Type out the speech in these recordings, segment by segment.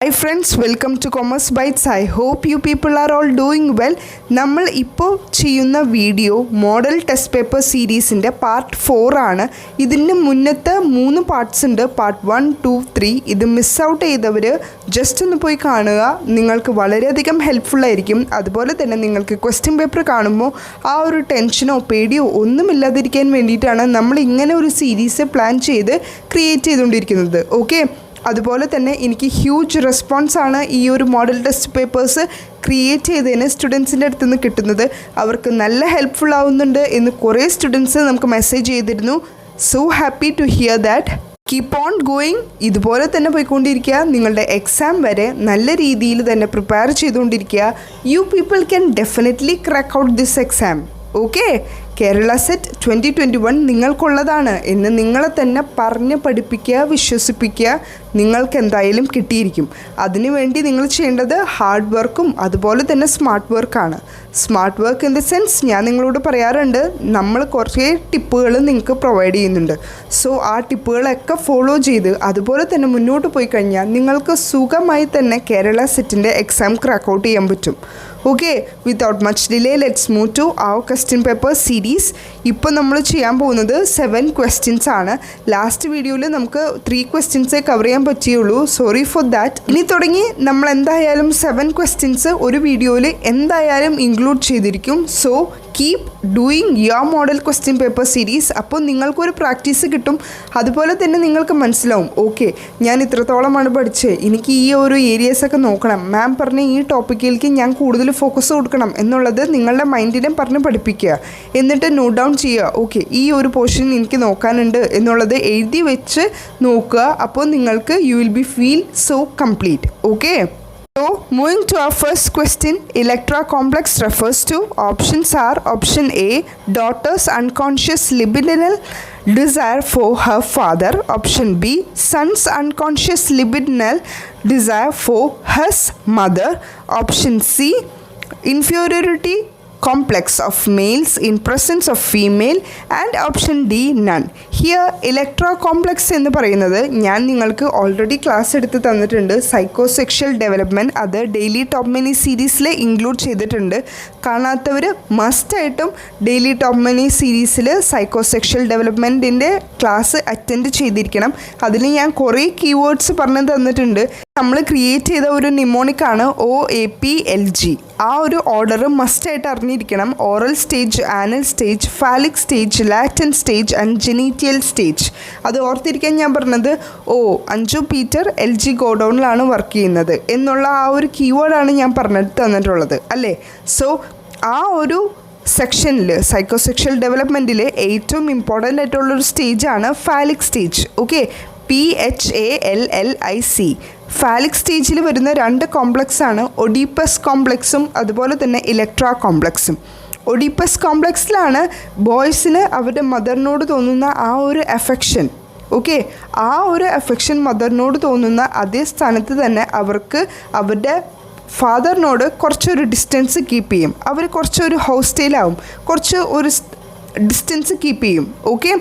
Hi friends, welcome to Commerce Bytes. I hope you people are all doing well. നമ്മൾ ഇപ്പോൾ ചെയ്യുന്ന video model test paper സീരീസിൻ്റെ part 4 ആണ്. ഇതിന് മുന്നത്തെ 3 പാർട്സ് ഉണ്ട്, പാർട്ട് 1, 2, 3. ഇത് മിസ് ഔട്ട് ചെയ്തവർ ജസ്റ്റ് ഒന്ന് പോയി കാണുക, നിങ്ങൾക്ക് വളരെയധികം ഹെൽപ്ഫുള്ളായിരിക്കും. അതുപോലെ തന്നെ നിങ്ങൾക്ക് ക്വസ്റ്റ്യൻ പേപ്പർ കാണുമ്പോൾ ആ ഒരു ടെൻഷനോ പേടിയോ ഒന്നുമില്ലാതിരിക്കാൻ വേണ്ടിയിട്ടാണ് നമ്മൾ ഇങ്ങനെ ഒരു സീരീസ് പ്ലാൻ ചെയ്ത് ക്രിയേറ്റ് ചെയ്തുകൊണ്ടിരിക്കുന്നത്. ഓക്കെ, അതുപോലെ തന്നെ എനിക്ക് ഹ്യൂജ് റെസ്പോൺസാണ് ഈ ഒരു മോഡൽ ടെസ്റ്റ് പേപ്പേഴ്സ് ക്രിയേറ്റ് ചെയ്തതിന് സ്റ്റുഡൻസിൻ്റെ അടുത്ത് നിന്ന് കിട്ടുന്നത്. അവർക്ക് നല്ല ഹെൽപ്ഫുൾ ആവുന്നുണ്ട് എന്ന് കുറേ സ്റ്റുഡൻസ് നമുക്ക് മെസ്സേജ് ചെയ്തിരുന്നു. So happy to hear that. Keep on going. ഇതുപോലെ തന്നെ പോയിക്കൊണ്ടിരിക്കുക. നിങ്ങളുടെ എക്സാം വരെ നല്ല രീതിയിൽ തന്നെ പ്രിപ്പയർ ചെയ്തുകൊണ്ടിരിക്കുക. You people can definitely crack out this exam. Okay, Kerala set 2021 നിങ്ങൾക്കുള്ളതാണ് എന്ന് നിങ്ങളെ തന്നെ പറഞ്ഞ് പഠിപ്പിക്കുക, വിശ്വസിപ്പിക്കുക. നിങ്ങൾക്ക് എന്തായാലും കിട്ടിയിരിക്കും. അതിനുവേണ്ടി നിങ്ങൾ ചെയ്യേണ്ടത് ഹാർഡ് വർക്കും അതുപോലെ തന്നെ സ്മാർട്ട് വർക്കാണ്. Smart work in the sense ഞാൻ നിങ്ങളോട് പറയാറുണ്ട്, നമ്മൾ കുറേ ടിപ്പുകൾ നിങ്ങൾക്ക് പ്രൊവൈഡ് ചെയ്യുന്നുണ്ട്. സോ ആ ടിപ്പുകളൊക്കെ ഫോളോ ചെയ്ത് അതുപോലെ തന്നെ മുന്നോട്ട് പോയി കഴിഞ്ഞാൽ നിങ്ങൾക്ക് സുഖമായി തന്നെ കേരള സെറ്റിൻ്റെ എക്സാം ക്രാക്ക് ഔട്ട് ചെയ്യാൻ പറ്റും. Okay, without much delay let's move to our question paper series. ഇപ്പോൾ നമ്മൾ ചെയ്യാൻ പോകുന്നത് 7 ക്വസ്റ്റ്യൻസ് ആണ്. ലാസ്റ്റ് വീഡിയോയിൽ നമുക്ക് 3 ക്വസ്റ്റ്യൻസേ കവർ ചെയ്യാൻ പറ്റിയുള്ളൂ. Sorry for that. ഇനി തുടങ്ങി നമ്മൾ എന്തായാലും 7 ക്വസ്റ്റ്യൻസ് ഒരു വീഡിയോയിൽ എന്തായാലും ഇൻക്ലൂഡ് ചെയ്തിരിക്കും. So keep doing your model question paper series. അപ്പോൾ നിങ്ങൾക്കൊരു പ്രാക്ടീസ് കിട്ടും. അതുപോലെ തന്നെ നിങ്ങൾക്ക് മനസ്സിലാവും, ഓക്കെ ഞാൻ ഇത്രത്തോളമാണ് പഠിച്ചത്, എനിക്ക് ഈ ഒരു ഏരിയസൊക്കെ നോക്കണം, മാം പറഞ്ഞ ഈ ടോപ്പിക്കിലേക്ക് ഞാൻ കൂടുതൽ ഫോക്കസ് കൊടുക്കണം എന്നുള്ളത് നിങ്ങളുടെ മൈൻഡിനെ പറഞ്ഞ് പഠിപ്പിക്കുക. എന്നിട്ട് നോട്ട് ഡൗൺ ചെയ്യുക. ഓക്കെ, ഈ ഒരു പോർഷൻ എനിക്ക് നോക്കാനുണ്ട് എന്നുള്ളത് എഴുതി വെച്ച് നോക്കുക. അപ്പോൾ നിങ്ങൾക്ക് you will be feel so complete. Okay, so moving to our first question, Electra complex refers to options are option A, daughter's unconscious libidinal desire for her father, option B, son's unconscious libidinal desire for his mother, option C, inferiority complex of males in presence of female, and option D, none. Here Electra complex എന്ന് പറയുന്നത് ഞാൻ നിങ്ങൾക്ക് already class എടുത്ത് തന്നിട്ടുണ്ട്. Psychosexual development, അത് daily top many സീരീസിൽ include ചെയ്തിട്ടുണ്ട്. കാണാത്തവർ മസ്റ്റായിട്ടും ഡെയിലി ടോപ്പ് മെനി സീരീസിൽ സൈക്കോസെക്ഷൽ ഡെവലപ്മെൻറ്റിൻ്റെ ക്ലാസ് അറ്റൻഡ് ചെയ്തിരിക്കണം. അതിൽ ഞാൻ കുറേ കീവേഡ്സ് പറഞ്ഞു തന്നിട്ടുണ്ട്. നമ്മൾ ക്രിയേറ്റ് ചെയ്ത ഒരു നിമോണിക്കാണ് OAPLG. ആ ഒരു ഓർഡർ മസ്റ്റായിട്ട് അറിഞ്ഞിരിക്കണം. Oral stage, anal stage, phallic stage, latent stage and genital stage. അത് ഓർത്തിരിക്കാൻ ഞാൻ പറഞ്ഞത് അഞ്ജു പീറ്റർ LG ഗോഡൗണിലാണ് വർക്ക് ചെയ്യുന്നത് എന്നുള്ള ആ ഒരു കീവേഡാണ് ഞാൻ പറഞ്ഞിട്ട് തന്നിട്ടുള്ളത് അല്ലേ. സോ ആ ഒരു സെക്ഷനിൽ സൈക്കോസെക്ഷൽ ഡെവലപ്മെൻറ്റിൽ ഏറ്റവും ഇമ്പോർട്ടൻ്റ് ആയിട്ടുള്ളൊരു സ്റ്റേജാണ് phallic stage. Okay, PHALLIC. Phallic സ്റ്റേജിൽ വരുന്ന 2 കോംപ്ലക്സാണ് ഒഡീപ്പസ് കോംപ്ലക്സും അതുപോലെ തന്നെ ഇലക്ട്ര കോംപ്ലക്സും. ഒഡീപ്പസ് കോംപ്ലക്സിലാണ് ബോയ്സിന് അവരുടെ മദറിനോട് തോന്നുന്ന ആ ഒരു അഫെക്ഷൻ. ഓക്കെ, ആ ഒരു അഫെക്ഷൻ മദറിനോട് തോന്നുന്ന അതേ സ്ഥാനത്ത് തന്നെ അവർക്ക് അവരുടെ ഫാദറിനോട് കുറച്ചൊരു ഡിസ്റ്റൻസ് കീപ്പ് ചെയ്യും. അവർ കുറച്ചൊരു ഹോസ്റ്റൈലാവും, കുറച്ച് ഒരു ഡിസ്റ്റൻസ് കീപ്പ് ചെയ്യും. ഓക്കെ,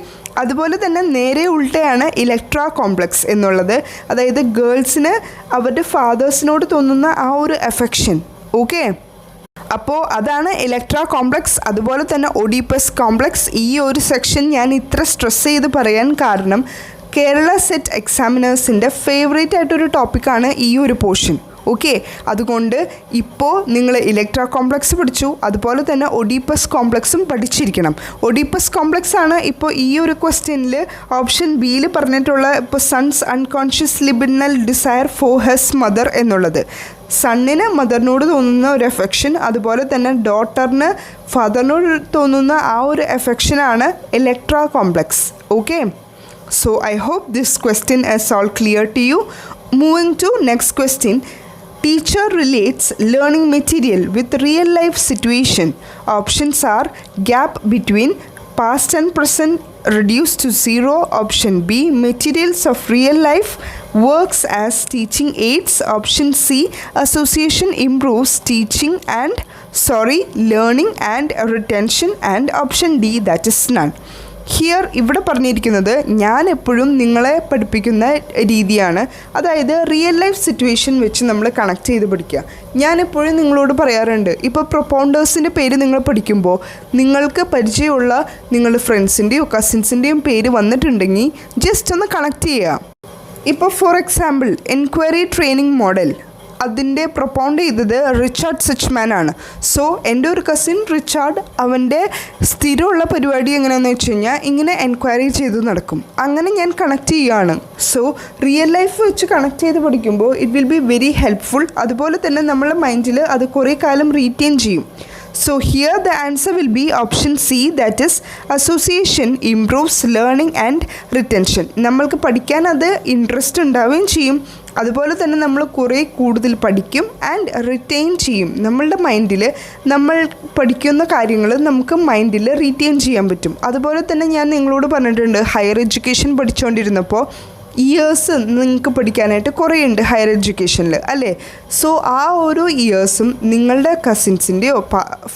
അതുപോലെ തന്നെ നേരെ ഉൾട്ടയാണ് ഇലക്ട്ര കോംപ്ലക്സ് എന്നുള്ളത്. അതായത് ഗേൾസിന് അവരുടെ ഫാദേഴ്സിനോട് തോന്നുന്ന ആ ഒരു അഫെക്ഷൻ. ഓക്കെ, അപ്പോൾ അതാണ് ഇലക്ട്ര കോംപ്ലക്സ്. അതുപോലെ തന്നെ ഒഡീപ്പസ് കോംപ്ലക്സ്. ഈ ഒരു സെക്ഷൻ ഞാൻ ഇത്ര സ്ട്രെസ് ചെയ്ത് പറയാൻ കാരണം കേരള സെറ്റ് എക്സാമിനേഴ്സിൻ്റെ ഫേവറേറ്റ് ആയിട്ടൊരു ടോപ്പിക്കാണ് ഈ ഒരു പോർഷൻ. ഓക്കെ, അതുകൊണ്ട് ഇപ്പോൾ നിങ്ങൾ ഇലക്ട്ര കോംപ്ലക്സ് പഠിച്ചു, അതുപോലെ തന്നെ ഒഡീപ്പസ് കോംപ്ലക്സും പഠിച്ചിരിക്കണം. ഒഡീപ്പസ് കോംപ്ലക്സ് ആണ് ഇപ്പോൾ ഈ ഒരു ക്വസ്റ്റ്യനിൽ ഓപ്ഷൻ ബിയിൽ പറഞ്ഞിട്ടുള്ള ഇപ്പോൾ son's unconscious libidinal desire for his mother എന്നുള്ളത്. സണ്ണിന് മദറിനോട് തോന്നുന്ന ഒരു എഫെക്ഷൻ, അതുപോലെ തന്നെ ഡോട്ടറിന് ഫാദറിനോട് തോന്നുന്ന ആ ഒരു എഫെക്ഷനാണ് Electra complex. Okay, so I hope this question is all clear to you. Moving to next question, teacher relates learning material with real life situation. Options are gap between past and present reduced to zero, option B, materials of real life works as teaching aids, option C, association improves teaching and learning and retention, and option D, that is none. Here ഇവിടെ പറഞ്ഞിരിക്കുന്നത് ഞാൻ എപ്പോഴും നിങ്ങളെ പഠിപ്പിക്കുന്ന രീതിയാണ്. അതായത് real life situation വെച്ച് നമ്മൾ കണക്ട് ചെയ്ത് പഠിക്കുക. ഞാനെപ്പോഴും നിങ്ങളോട് പറയാറുണ്ട്, ഇപ്പോൾ പ്രൊപ്പൗണ്ടേഴ്സിൻ്റെ പേര് നിങ്ങൾ പഠിക്കുമ്പോൾ നിങ്ങൾക്ക് പരിചയമുള്ള നിങ്ങളുടെ ഫ്രണ്ട്സിൻ്റെയോ കസിൻസിൻ്റെയും പേര് വന്നിട്ടുണ്ടെങ്കിൽ ജസ്റ്റ് ഒന്ന് കണക്ട് ചെയ്യുക. ഇപ്പോൾ for example enquiry training model അതിൻ്റെ പ്രൊപ്പൗണ്ട് ചെയ്തത് റിച്ചാർഡ് സച്ച്മാൻ ആണ്. സോ എൻ്റെ ഒരു കസിൻ റിച്ചാർഡ് അവൻ്റെ സ്ഥിരമുള്ള പരിപാടി എങ്ങനെയാണെന്ന് വെച്ച് കഴിഞ്ഞാൽ ഇങ്ങനെ എൻക്വയറി ചെയ്ത് നടക്കും. അങ്ങനെ ഞാൻ കണക്ട് ചെയ്യുകയാണ്. സോ റിയൽ ലൈഫ് വെച്ച് കണക്ട് ചെയ്ത് പഠിക്കുമ്പോൾ it will be very helpful. അതുപോലെ തന്നെ നമ്മളുടെ മൈൻഡിൽ അത് കുറേ കാലം റീറ്റെയിൻ ചെയ്യും. So here the answer will be option C, that is association improves learning and retention. നമ്മൾക്ക് പഠിക്കാൻ അത് ഇൻട്രസ്റ്റ് ഉണ്ടാവുകയും ചെയ്യും. അതുപോലെ തന്നെ നമ്മൾ കുറേ കൂടുതൽ പഠിക്കും ആൻഡ് റിറ്റെയിൻ ചെയ്യും. നമ്മളുടെ മൈൻഡിൽ നമ്മൾ പഠിക്കുന്ന കാര്യങ്ങൾ നമുക്ക് മൈൻഡിൽ റീറ്റെയിൻ ചെയ്യാൻ പറ്റും. അതുപോലെ തന്നെ ഞാൻ നിങ്ങളോട് പറഞ്ഞിട്ടുണ്ട്, ഹയർ എഡ്യൂക്കേഷൻ പഠിച്ചുകൊണ്ടിരുന്നപ്പോൾ ഇയേഴ്സ് നിങ്ങൾക്ക് പഠിക്കാനായിട്ട് കുറേ ഉണ്ട് ഹയർ എഡ്യൂക്കേഷനിൽ അല്ലേ. സോ ആ ഓരോ ഇയേഴ്സും നിങ്ങളുടെ കസിൻസിൻ്റെയോ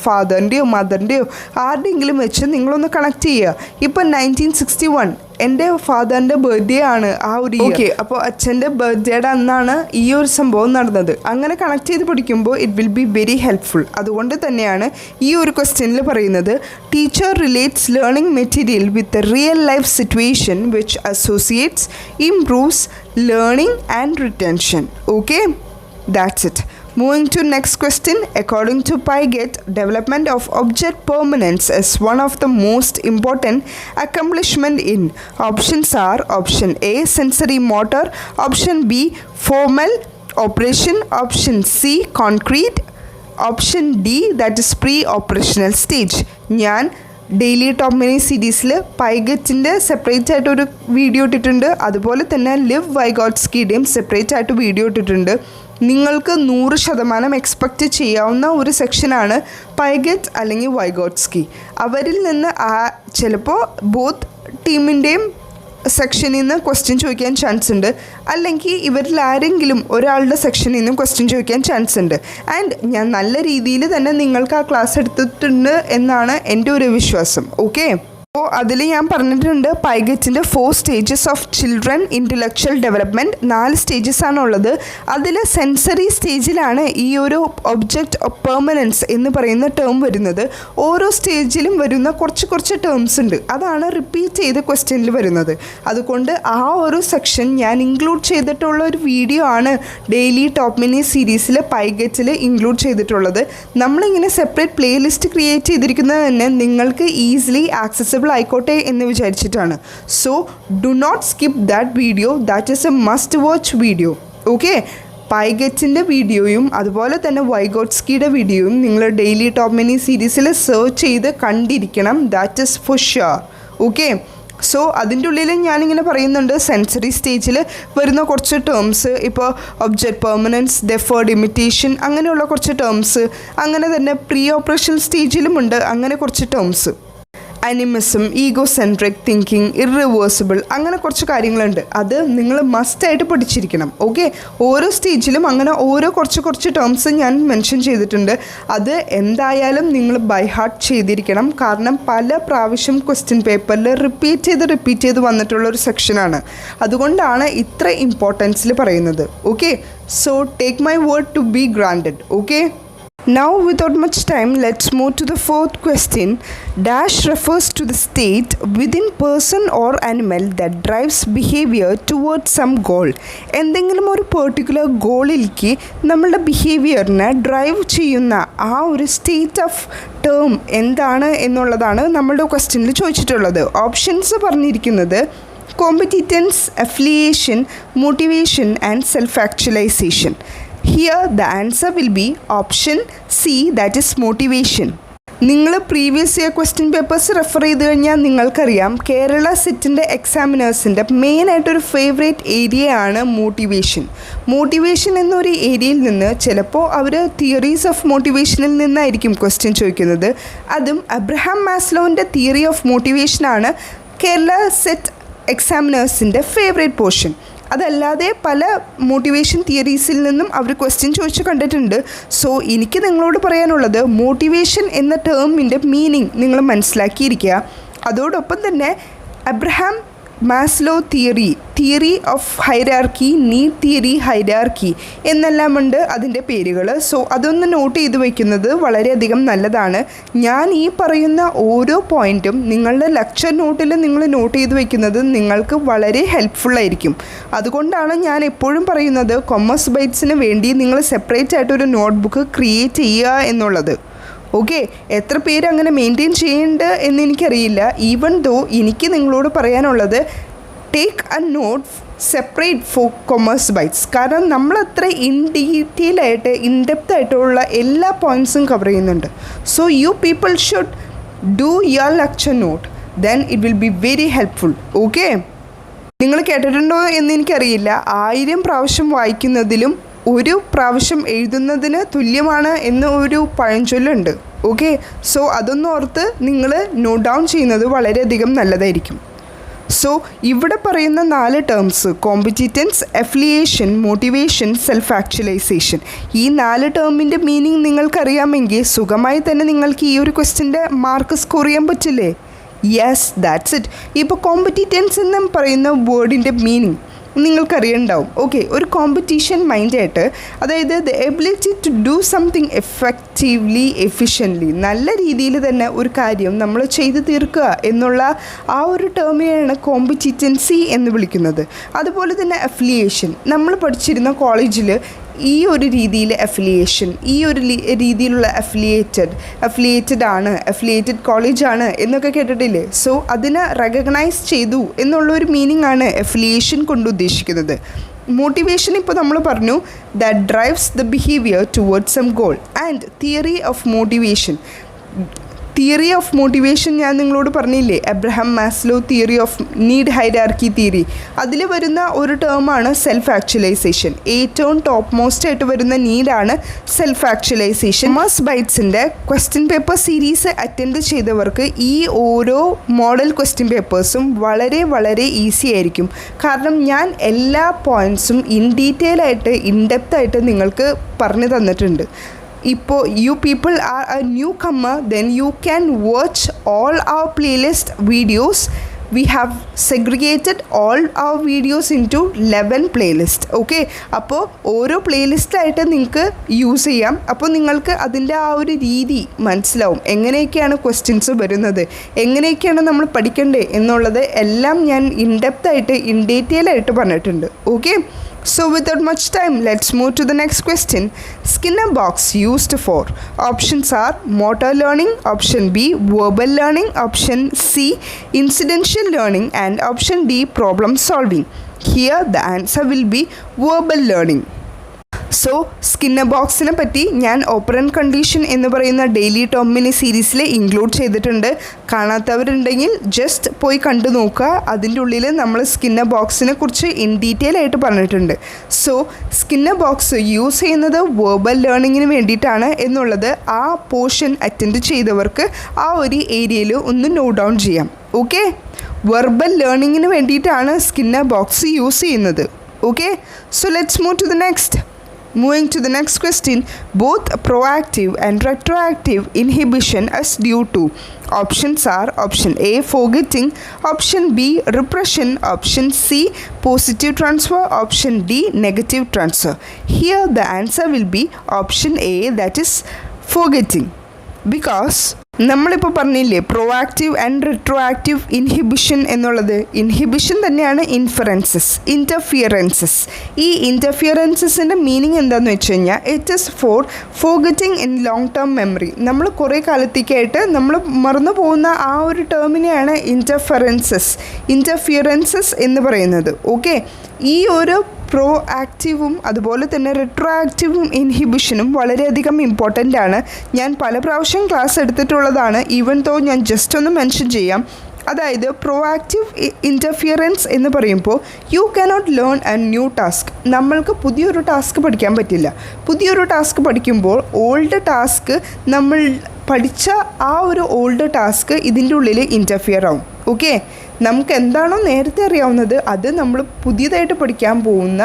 ഫാദറിൻ്റെയോ മദറിൻ്റെയോ ആരുടെയെങ്കിലും വെച്ച് നിങ്ങളൊന്ന് കണക്ട് ചെയ്യുക. ഇപ്പം 1961 എൻ്റെ ഫാദറിൻ്റെ ബർത്ത്ഡേ ആണ് ആ ഒരു ഇയർ. ഓക്കെ, അപ്പോൾ അച്ഛൻ്റെ ബർത്ത്ഡേയുടെ അന്നാണ് ഈ ഒരു സംഭവം നടന്നത്. അങ്ങനെ കണക്ട് ചെയ്ത് പഠിക്കുമ്പോൾ it will be very helpful. അതുകൊണ്ട് തന്നെയാണ് ഈ ഒരു ക്വസ്റ്റ്യനിൽ പറയുന്നത് teacher relates learning material with real life situation which associates improves learning and retention. Okay, that's it. Moving to next question. According to Piaget, development of object permanence is one of the most important accomplishment in. Options are option A, sensory motor, option B, formal operation, option C, concrete, option D, that is pre-operational stage. ഞാൻ daily top mini സീരീസിൽ പൈഗറ്റിൻ്റെ separate ആയിട്ടൊരു video ഇട്ടിട്ടുണ്ട്. അതുപോലെ തന്നെ live വൈഗോട്സ്കിയുടെയും separate ആയിട്ട് video ഇട്ടിട്ടുണ്ട്. നിങ്ങൾക്ക് 100% expect ചെയ്യാവുന്ന ഒരു സെക്ഷനാണ് പൈഗറ്റ് അല്ലെങ്കിൽ വൈഗോട്സ്കി. അവരിൽ നിന്ന് ചിലപ്പോൾ ബോത്ത് ടീമിൻ്റെയും സെക്ഷനിൽ നിന്ന് ക്വസ്റ്റ്യൻ ചോദിക്കാൻ ചാൻസ് ഉണ്ട്, അല്ലെങ്കിൽ ഇവരിൽ ആരെങ്കിലും ഒരാളുടെ സെക്ഷനിൽ നിന്നും ക്വസ്റ്റ്യൻ ചോദിക്കാൻ ചാൻസ് ഉണ്ട്. ആൻഡ് ഞാൻ നല്ല രീതിയിൽ തന്നെ നിങ്ങൾക്ക് ആ ക്ലാസ് എടുത്തിട്ടുണ്ട് എന്നാണ് എൻ്റെ ഒരു വിശ്വാസം. ഓക്കെ, അപ്പോൾ അതിൽ ഞാൻ പറഞ്ഞിട്ടുണ്ട് പൈഗറ്റിൻ്റെ 4 stages of children intellectual development 4 stages ആണുള്ളത്. അതിൽ സെൻസറി സ്റ്റേജിലാണ് ഈ ഒരു ഒബ്ജക്റ്റ് പെർമനൻസ് എന്ന് പറയുന്ന ടേം വരുന്നത്. ഓരോ സ്റ്റേജിലും വരുന്ന കുറച്ച് ടേംസ് ഉണ്ട്, അതാണ് റിപ്പീറ്റ് ചെയ്ത് ക്വസ്റ്റ്യനിൽ വരുന്നത്. അതുകൊണ്ട് ആ ഒരു സെക്ഷൻ ഞാൻ ഇൻക്ലൂഡ് ചെയ്തിട്ടുള്ള ഒരു വീഡിയോ ആണ് ഡെയിലി ടോപ്പ് മിനി സീരീസിൽ പൈഗറ്റിൽ ഇൻക്ലൂഡ് ചെയ്തിട്ടുള്ളത്. നമ്മളിങ്ങനെ സെപ്പറേറ്റ് പ്ലേലിസ്റ്റ് ക്രിയേറ്റ് ചെയ്തിരിക്കുന്നത് തന്നെ നിങ്ങൾക്ക് ഈസിലി ആക്സസിബിൾ ആയിക്കോട്ടെ എന്ന് വിചാരിച്ചിട്ടാണ്. So do not skip that video, that is a must watch video. Okay, പൈഗറ്റിൻ്റെ വീഡിയോയും അതുപോലെ തന്നെ വൈഗോട്സ്കിയുടെ വീഡിയോയും നിങ്ങൾ ഡെയിലി ടോപ്പ് മിനി സീരീസിൽ സെർച്ച് ചെയ്ത് കണ്ടിരിക്കണം. That is for sure. Okay, so അതിൻ്റെ ഉള്ളിൽ ഞാനിങ്ങനെ പറയുന്നുണ്ട് സെൻസറി സ്റ്റേജിൽ വരുന്ന കുറച്ച് ടേംസ്, ഇപ്പോൾ ഒബ്ജക്റ്റ് പെർമനൻസ്, ഡെഫേർഡ് ഇമിറ്റേഷൻ, അങ്ങനെയുള്ള കുറച്ച് ടേംസ്. അങ്ങനെ തന്നെ പ്രീ ഓപ്പറേഷൻ സ്റ്റേജിലുമുണ്ട് അങ്ങനെ കുറച്ച് terms. Animism, egocentric thinking, irreversible, അങ്ങനെ കുറച്ച് കാര്യങ്ങളുണ്ട്. അത് നിങ്ങൾ മസ്റ്റായിട്ട് പഠിച്ചിരിക്കണം. ഓക്കെ, ഓരോ സ്റ്റേജിലും അങ്ങനെ ഓരോ കുറച്ച് ടേംസ് ഞാൻ മെൻഷൻ ചെയ്തിട്ടുണ്ട്. അത് എന്തായാലും നിങ്ങൾ ബൈ ഹാർട്ട് ചെയ്തിരിക്കണം. കാരണം പല പ്രാവശ്യം ക്വസ്റ്റ്യൻ പേപ്പറിൽ റിപ്പീറ്റ് ചെയ്ത് വന്നിട്ടുള്ള ഒരു സെക്ഷനാണ്. അതുകൊണ്ടാണ് ഇത്ര ഇമ്പോർട്ടൻസിൽ പറയുന്നത്. Okay, so take my word to be granted. Okay, now without much time, let's move to the 4th question. Dash refers to the state within person or animal that drives behavior towards some goal. എന്തെങ്കിലും ഒരു particular ഗോളിലേക്ക് നമ്മളുടെ ബിഹേവിയറിനെ drive ചെയ്യുന്ന ആ ഒരു state of term എന്താണ് എന്നുള്ളതാണ് നമ്മളുടെ ക്വസ്റ്റ്യനിൽ ചോദിച്ചിട്ടുള്ളത്. ഓപ്ഷൻസ് പറഞ്ഞിരിക്കുന്നത് competence, affiliation, motivation and self actualization. Here the answer will be option C, that is motivation. നിങ്ങൾ previous year question papers refer ചെയ്ത് കഴിഞ്ഞാൽ നിങ്ങൾക്കറിയാം കേരള സെറ്റിൻ്റെ എക്സാമിനേഴ്സിൻ്റെ മെയിനായിട്ടൊരു ഫേവറേറ്റ് ഏരിയ ആണ് മോട്ടിവേഷൻ. മോട്ടിവേഷൻ എന്നൊരു ഏരിയയിൽ നിന്ന് ചിലപ്പോൾ അവർ തിയറീസ് ഓഫ് മോട്ടിവേഷനിൽ നിന്നായിരിക്കും ക്വസ്റ്റ്യൻ ചോദിക്കുന്നത്. അതും അബ്രഹാം മാസ്ലോവിൻ്റെ തിയറി ഓഫ് മോട്ടിവേഷനാണ് കേരള സെറ്റ് എക്സാമിനേഴ്സിൻ്റെ ഫേവറേറ്റ് പോർഷൻ. അതല്ലാതെ പല മോട്ടിവേഷൻ തിയറീസിൽ നിന്നും അവർ ക്വസ്റ്റ്യൻ ചോദിച്ച് കണ്ടിട്ടുണ്ട്. സോ എനിക്ക് നിങ്ങളോട് പറയാനുള്ളത് മോട്ടിവേഷൻ എന്ന ടേമിൻ്റെ മീനിങ് നിങ്ങൾ മനസ്സിലാക്കിയിരിക്കുക. അതോടൊപ്പം തന്നെ Abraham Maslow theory of hierarchy, need theory, hierarchy എന്നെല്ലാം ഉണ്ട് അതിൻ്റെ പേരുകൾ. സോ അതൊന്ന് നോട്ട് ചെയ്ത് വയ്ക്കുന്നത് വളരെയധികം നല്ലതാണ്. ഞാൻ ഈ പറയുന്ന ഓരോ പോയിൻറ്റും നിങ്ങളുടെ ലെക്ചർ നോട്ടിൽ നിങ്ങൾ നോട്ട് ചെയ്ത് വയ്ക്കുന്നത് നിങ്ങൾക്ക് വളരെ ഹെൽപ്ഫുള്ളായിരിക്കും. അതുകൊണ്ടാണ് ഞാൻ എപ്പോഴും പറയുന്നത് കൊമേഴ്സ് ബൈറ്റ്സിന് വേണ്ടി നിങ്ങൾ സെപ്പറേറ്റ് ആയിട്ടൊരു നോട്ട്ബുക്ക് ക്രിയേറ്റ് ചെയ്യുക എന്നുള്ളത്. ഓക്കെ, എത്ര പേര് അങ്ങനെ മെയിൻറ്റെയിൻ ചെയ്യുന്നുണ്ട് എന്ന് എനിക്കറിയില്ല. ഈവൻ ദോ എനിക്ക് നിങ്ങളോട് പറയാനുള്ളത് take a note separate for commerce bytes. കാരണം നമ്മളത്ര ഡീറ്റെയിലായിട്ട് ഇൻഡെപ്ത് ആയിട്ടുള്ള എല്ലാ പോയിൻറ്റ്സും കവർ ചെയ്യുന്നുണ്ട്. So you people should do your lecture note, then it will be very helpful. Okay, നിങ്ങൾ കേട്ടിട്ടുണ്ടോ എന്ന് എനിക്കറിയില്ല, 1000 പ്രാവശ്യം വായിക്കുന്നതിലും ഒരു പ്രാവശ്യം എഴുതുന്നതിന് തുല്യമാണ് എന്ന് ഒരു പഴഞ്ചൊല്ലുണ്ട്. ഓക്കെ, സോ അതൊന്നും ഓർത്ത് നിങ്ങൾ നോട്ട് ഡൗൺ ചെയ്യുന്നത് വളരെയധികം നല്ലതായിരിക്കും. സോ ഇവിടെ പറയുന്ന 4 terms competence, affiliation, motivation, self actualization, ഈ 4 ടേമിൻ്റെ മീനിങ് നിങ്ങൾക്കറിയാമെങ്കിൽ സുഖമായി തന്നെ നിങ്ങൾക്ക് ഈ ഒരു ക്വസ്റ്റ്യൻ്റെ മാർക്ക് സ്കോർ ചെയ്യാൻ പറ്റില്ലേ? Yes, that's it. ഇപ്പോൾ കോമ്പറ്റൻസ് എന്ന് പറയുന്ന വേർഡിൻ്റെ മീനിങ് നിങ്ങൾക്കറിയണ്ടാവും. ഓക്കെ, ഒരു കോമ്പറ്റീഷൻ മൈൻഡായിട്ട്, അതായത് the ability to do something effectively, efficiently, നല്ല രീതിയിൽ തന്നെ ഒരു കാര്യം നമ്മൾ ചെയ്തു തീർക്കുക എന്നുള്ള ആ ഒരു ടേമിനെയാണ് കോമ്പറ്റൻസി എന്ന് വിളിക്കുന്നത്. അതുപോലെ തന്നെ അഫിലിയേഷൻ, നമ്മൾ പഠിച്ചിരുന്ന കോളേജിൽ ഈ ഒരു രീതിയിൽ അഫിലിയേഷൻ, ഈ ഒരു രീതിയിലുള്ള അഫിലിയേറ്റഡ് ആണ്, അഫിലിയേറ്റഡ് കോളേജാണ് എന്നൊക്കെ കേട്ടിട്ടില്ലേ? സോ അതിനെ റെക്കഗ്നൈസ് ചെയ്തു എന്നുള്ളൊരു മീനിങ് ആണ് അഫിലിയേഷൻ കൊണ്ട് ഉദ്ദേശിക്കുന്നത്. മോട്ടിവേഷൻ ഇപ്പോൾ നമ്മൾ പറഞ്ഞു, that drives the behaviour towards some goal. And theory of motivation ഞാൻ നിങ്ങളോട് പറഞ്ഞില്ലേ, Abraham Maslow theory of need hierarchy theory, അതിൽ വരുന്ന ഒരു ടേമാണ് സെൽഫ് ആക്ച്വലൈസേഷൻ. ഏറ്റവും ടോപ്പ് മോസ്റ്റ് ആയിട്ട് വരുന്ന നീഡാണ് സെൽഫ് ആക്ച്വലൈസേഷൻ. കൊമേഴ്സ് ബൈറ്റ്സിൻ്റെ ക്വസ്റ്റ്യൻ പേപ്പർ സീരീസ് അറ്റൻഡ് ചെയ്തവർക്ക് ഈ ഓരോ മോഡൽ ക്വസ്റ്റ്യൻ പേപ്പേഴ്സും വളരെ വളരെ ഈസി ആയിരിക്കും. കാരണം ഞാൻ എല്ലാ പോയിൻറ്റ്സും ഇൻ ഡീറ്റെയിൽ ആയിട്ട് ഇൻഡെപ്ത് ആയിട്ട് നിങ്ങൾക്ക് പറഞ്ഞു തന്നിട്ടുണ്ട്. ഇപ്പോൾ you people are a newcomer, then you can watch all our playlist videos. We have segregated all our videos into 11 playlist. Okay, അപ്പോൾ ഓരോ പ്ലേലിസ്റ്റായിട്ട് നിങ്ങൾക്ക് യൂസ് ചെയ്യാം. അപ്പോൾ നിങ്ങൾക്ക് അതിൻ്റെ ആ ഒരു രീതി മനസ്സിലാവും, എങ്ങനെയൊക്കെയാണ് ക്വസ്റ്റ്യൻസ് വരുന്നത്, എങ്ങനെയൊക്കെയാണ് നമ്മൾ പഠിക്കേണ്ടത് എന്നുള്ളത് എല്ലാം ഞാൻ ഇൻഡെപ്തായിട്ട് ഇൻ ഡീറ്റെയിൽ ആയിട്ട് പറഞ്ഞിട്ടുണ്ട്. Okay, so without much time, let's move to the next question. Skinner box used for. Options are motor learning, option B verbal learning, option C incidential learning, and option D problem solving. Here the answer will be verbal learning. So Skinner ബോക്സിനെ പറ്റി ഞാൻ operant condition എന്ന് പറയുന്ന daily ടോമിനി സീരീസിൽ include ചെയ്തിട്ടുണ്ട്. കാണാത്തവരുണ്ടെങ്കിൽ just പോയി കണ്ടു നോക്കുക. അതിൻ്റെ ഉള്ളിൽ നമ്മൾ സ്കിന്നർ ബോക്സിനെ കുറിച്ച് ഇൻ ഡീറ്റെയിൽ ആയിട്ട് പറഞ്ഞിട്ടുണ്ട്. സോ സ്കിന്നർ ബോക്സ് യൂസ് ചെയ്യുന്നത് വെർബൽ ലേണിങ്ങിന് വേണ്ടിയിട്ടാണ് എന്നുള്ളത് ആ പോർഷൻ അറ്റൻഡ് ചെയ്തവർക്ക് ആ ഒരു ഏരിയയിൽ ഒന്ന് നോട്ട് ഡൗൺ ചെയ്യാം. ഓക്കെ, വെർബൽ ലേണിങ്ങിന് വേണ്ടിയിട്ടാണ് സ്കിന്നർ ബോക്സ് യൂസ് ചെയ്യുന്നത്. Okay, so let's move to the next. Moving to the next question, both proactive and retroactive inhibition is due to. Options are option A forgetting, option B repression, option C positive transfer, option D negative transfer. Here the answer will be option A, that is forgetting. Because നമ്മളിപ്പോൾ പറഞ്ഞില്ലേ proactive and retroactive inhibition എന്നുള്ളത്, inhibition തന്നെയാണ് interferences. ഈ ഇൻ്റർഫിയറൻസസിൻ്റെ meaning എന്താണെന്ന് വെച്ച് കഴിഞ്ഞാൽ it is for forgetting in long term memory. നമ്മൾ കുറേ കാലത്തേക്കായിട്ട് നമ്മൾ മറന്നു പോകുന്ന ആ ഒരു ടേമിനെയാണ് ഇൻ്റർഫിയറൻസസ് എന്ന് പറയുന്നത്. ഓക്കെ, ഈ ഒരു പ്രോ ആക്റ്റീവും അതുപോലെ തന്നെ റിട്രോആക്റ്റീവും ഇൻഹിബിഷനും വളരെയധികം ഇമ്പോർട്ടൻ്റ് ആണ്. ഞാൻ പല പ്രാവശ്യം ക്ലാസ് എടുത്തിട്ടുള്ളതാണ്. ഈവൻ ദോ ഞാൻ ജസ്റ്റ് ഒന്ന് മെൻഷൻ ചെയ്യാം. അതായത് പ്രൊആക്റ്റീവ് ഇൻ്റർഫിയറൻസ് എന്ന് പറയുമ്പോൾ you cannot learn a new task. നമ്മൾക്ക് പുതിയൊരു ടാസ്ക് പഠിക്കാൻ പറ്റില്ല. പുതിയൊരു ടാസ്ക് പഠിക്കുമ്പോൾ ഓൾഡ് ടാസ്ക് നമ്മൾ പഠിച്ച ആ ഒരു ഓൾഡ് ടാസ്ക് ഇതിൻ്റെ ഉള്ളിൽ ഇൻ്റർഫിയർ ആവും. ഓക്കെ, നമുക്ക് എന്താണോ നേരത്തെ അറിയാവുന്നത് അത് നമ്മൾ പുതിയതായിട്ട് പഠിക്കാൻ പോകുന്ന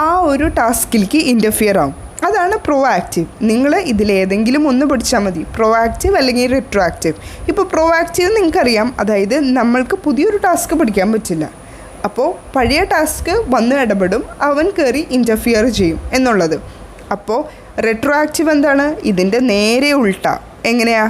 ആ ഒരു ടാസ്കിലേക്ക് ഇൻ്റർഫിയർ ആവും. അതാണ് പ്രൊആക്റ്റീവ്. നിങ്ങൾ ഇതിലേതെങ്കിലും ഒന്ന് പഠിച്ചാൽ മതി, പ്രൊആക്റ്റീവ് അല്ലെങ്കിൽ റെട്രോആക്റ്റീവ്. ഇപ്പോൾ പ്രൊആക്റ്റീവ് നിങ്ങൾക്കറിയാം, അതായത് നമ്മൾക്ക് പുതിയൊരു ടാസ്ക് പഠിക്കാൻ പറ്റില്ല, അപ്പോൾ പഴയ ടാസ്ക് വന്ന് ഇടപെടും, അവൻ കയറി ഇൻ്റർഫിയർ ചെയ്യും എന്നുള്ളത്. അപ്പോൾ റെട്രോആക്റ്റീവ് എന്താണ്? ഇതിൻ്റെ നേരെ ഉൾട്ട. എങ്ങനെയാ?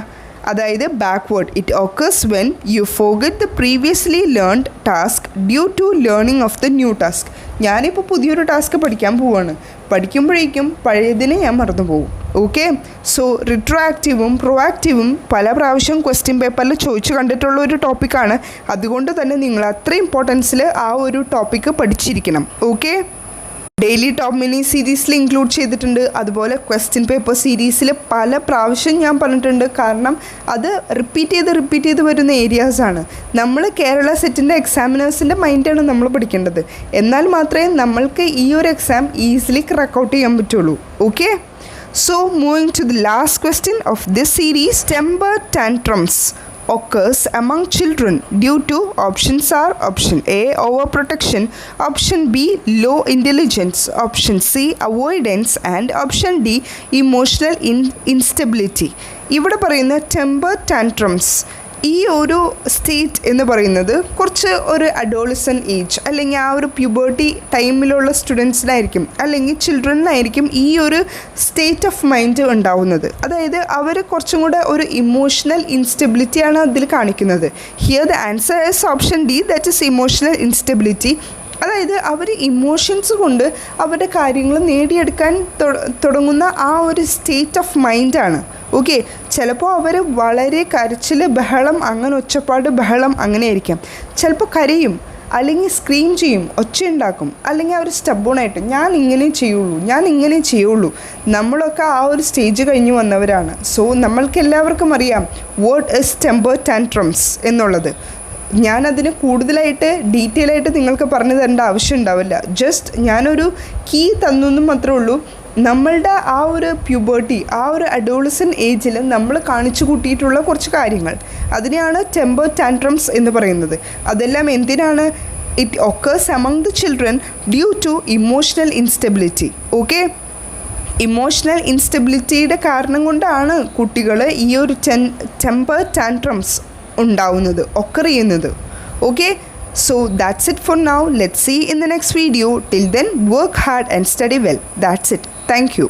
അതായത് backward. It occurs when you forget the previously learned task due to learning of the new task. ഞാനിപ്പോൾ പുതിയൊരു ടാസ്ക് പഠിക്കാൻ പോവാണ്, പഠിക്കുമ്പോഴേക്കും പഴയതിനെ ഞാൻ മറന്നു പോകും. ഓക്കെ, സോ റിട്രോആക്റ്റീവും പ്രൊആക്റ്റീവും പല പ്രാവശ്യം ക്വസ്റ്റ്യൻ പേപ്പറിൽ ചോദിച്ചു കണ്ടിട്ടുള്ള ഒരു ടോപ്പിക്കാണ്. അതുകൊണ്ട് തന്നെ നിങ്ങൾ അത്ര ഇമ്പോർട്ടൻസിൽ ആ ഒരു ടോപ്പിക്ക് പഠിച്ചിരിക്കണം. ഓക്കെ, ഡെയിലി ടോപ്പ് മിനി സീരീസിൽ ഇൻക്ലൂഡ് ചെയ്തിട്ടുണ്ട്. അതുപോലെ ക്വസ്റ്റ്യൻ പേപ്പർ സീരീസിൽ പല പ്രാവശ്യം ഞാൻ പറഞ്ഞിട്ടുണ്ട്. കാരണം അത് റിപ്പീറ്റ് ചെയ്ത് വരുന്ന ഏരിയാസാണ്. നമ്മൾ കേരള സെറ്റിൻ്റെ എക്സാമിനേഴ്സിൻ്റെ മൈൻഡാണ് നമ്മൾ പഠിക്കേണ്ടത്. എന്നാൽ മാത്രമേ നമ്മൾക്ക് ഈ ഒരു എക്സാം ഈസിലി ക്രാക്ക് ഔട്ട് ചെയ്യാൻ പറ്റുള്ളൂ. Okay, so moving to the last question of this series, temper tantrums occurs among children due to options are option A overprotection, option B low intelligence, option C avoidance and option D emotional instability. ഇവിടെ പറയുന്ന temper tantrums, ഈ ഒരു state എന്ന് പറയുന്നത് കുറച്ച് ഒരു adolescent age അല്ലെങ്കിൽ ആ ഒരു പ്യൂബർട്ടി ടൈമിലുള്ള സ്റ്റുഡൻസിനായിരിക്കും അല്ലെങ്കിൽ ചിൽഡ്രനായിരിക്കും ഈ ഒരു സ്റ്റേറ്റ് ഓഫ് മൈൻഡ് ഉണ്ടാവുന്നത്. അതായത് അവർ കുറച്ചും കൂടെ ഒരു ഇമോഷണൽ ഇൻസ്റ്റെബിലിറ്റിയാണ് അതിൽ കാണിക്കുന്നത്. Here the answer is option D, that is emotional instability. അതായത് അവർ ഇമോഷൻസ് കൊണ്ട് അവരുടെ കാര്യങ്ങൾ നേടിയെടുക്കാൻ തുടങ്ങുന്ന ആ ഒരു സ്റ്റേറ്റ് ഓഫ് മൈൻഡാണ്. ഓക്കെ, ചിലപ്പോൾ അവർ വളരെ കരച്ചിൽ, ബഹളം, അങ്ങനെ ഒച്ചപ്പാട്, ബഹളം അങ്ങനെയായിരിക്കാം. ചിലപ്പോൾ കരയും, അല്ലെങ്കിൽ സ്ക്രീം ചെയ്യും, ഒച്ചയുണ്ടാക്കും, അല്ലെങ്കിൽ അവർ സ്റ്റബോണായിട്ട് ഞാൻ ഇങ്ങനെ ചെയ്യുള്ളൂ. നമ്മളൊക്കെ ആ ഒരു സ്റ്റേജ് കഴിഞ്ഞ് വന്നവരാണ്. സോ നമ്മൾക്ക് എല്ലാവർക്കും അറിയാം വാട്ട് ഈസ് ടെമ്പർ ടാൻട്രംസ് എന്നുള്ളത്. ഞാനതിന് കൂടുതലായിട്ട് ഡീറ്റെയിൽ ആയിട്ട് നിങ്ങൾക്ക് പറഞ്ഞു തരേണ്ട ആവശ്യം ഉണ്ടാവില്ല. ജസ്റ്റ് ഞാനൊരു കീ തന്നു മാത്രമേ ഉള്ളൂ. നമ്മളുടെ ആ ഒരു പ്യൂബർട്ടി, ആ ഒരു അഡോളസൻ ഏജിൽ നമ്മൾ കാണിച്ചു കൂട്ടിയിട്ടുള്ള കുറച്ച് കാര്യങ്ങൾ, അതിനെയാണ് ടെമ്പർ ടാൻട്രംസ് എന്ന് പറയുന്നത്. അതെല്ലാം എന്തിനാണ്? It occurs among the children due to emotional instability. Okay, emotional ഇൻസ്റ്റെബിലിറ്റിയുടെ കാരണം കൊണ്ടാണ് കുട്ടികൾ ഈ ഒരു ടെമ്പർ ടാൻട്രംസ് ഉണ്ടാവുന്നത്, ഒക്കർ ചെയ്യുന്നത്. Okay, so that's it for now. Let's see in the next video. Till then, work hard and study well. That's it. Thank you.